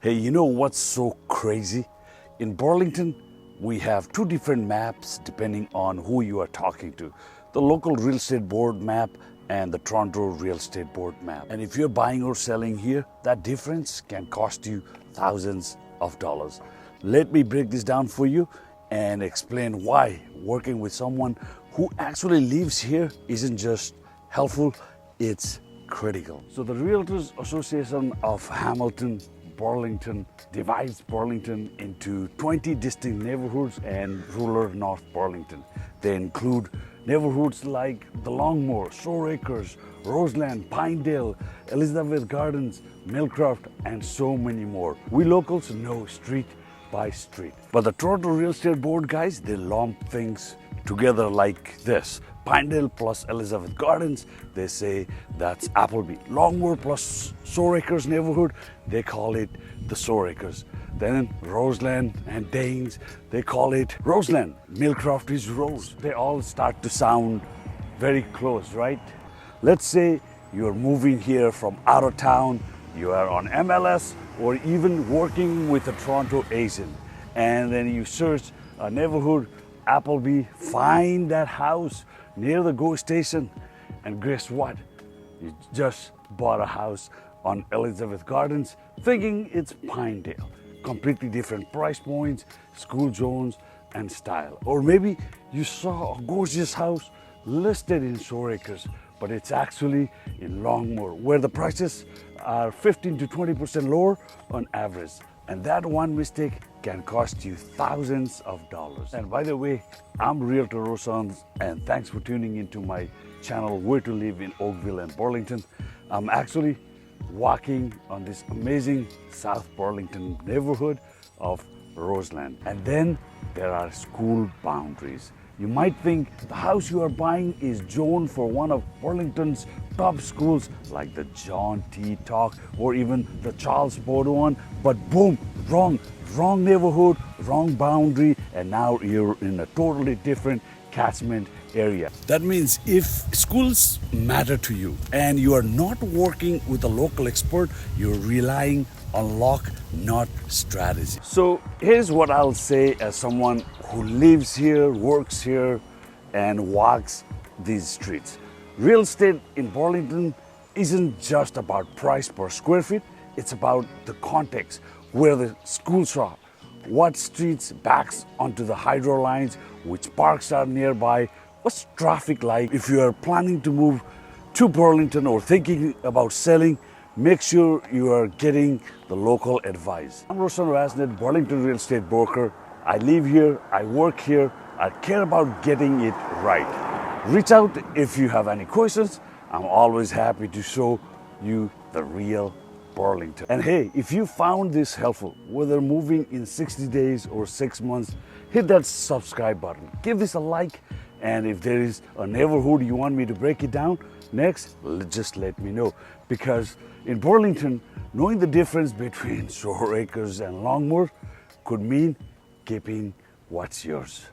Hey, you know what's so crazy? In Burlington, we have two different maps depending on who you are talking to. The local real estate board map and the Toronto real estate board map. And if you're buying or selling here, that difference can cost you thousands of dollars. Let me break this down for you and explain why working with someone who actually lives here isn't just helpful, it's critical. So the Realtors Association of Hamilton Burlington divides Burlington into 20 distinct neighborhoods and rural North Burlington. They include neighborhoods like the Longmoor, Shoreacres, Roseland, Pinedale, Elizabeth Gardens, Millcroft, and so many more. We locals know street by street. But the Toronto Real Estate Board guys, they lump things together like this. Pinedale plus Elizabeth Gardens, they say that's Appleby. Longmoor plus Shoreacres neighborhood, they call it the Shoreacres. Then Roseland and Danes, they call it Roseland. Millcroft is Rose. They all start to sound very close, right? Let's say you're moving here from out of town, you are on MLS or even working with a Toronto agent, and then you search a neighborhood, Appleby, find that house near the GO station, and guess what? You just bought a house on Elizabeth Gardens thinking it's Pinedale. Completely different price points, school zones, and style. Or maybe you saw a gorgeous house listed in Shoreacres, but it's actually in Longmoor, where the prices are 15 to 20% lower on average. And that one mistake can cost you thousands of dollars. And by the way, I'm Realtor Roshan, and thanks for tuning into my channel, Where to Live in Oakville and Burlington. I'm actually walking on this amazing South Burlington neighborhood of Roseland. And then there are school boundaries. You might think the house you are buying is zoned for one of Burlington's top schools like the John T. Talk or even the Charles Baudouin, but boom, wrong neighborhood, wrong boundary, and now you're in a totally different catchment area. That means if schools matter to you and you are not working with a local expert, you're relying on luck, not strategy. So here's what I'll say as someone who lives here, works here, and walks these streets. Real estate in Burlington isn't just about price per square feet, it's about the context, where the schools are, what streets backs onto the hydro lines, which parks are nearby, what's traffic like. If you are planning to move to Burlington or thinking about selling, make sure you are getting the local advice. I'm Roshan Basnet, Burlington real estate broker. I live here, I work here, I care about getting it right. Reach out if you have any questions. I'm always happy to show you the real Burlington. And hey, if you found this helpful, whether moving in 60 days or 6 months, hit that subscribe button. Give this a like, and if there is a neighborhood you want me to break it down next, just let me know. Because in Burlington, knowing the difference between Shoreacres and Longmoor could mean keeping what's yours.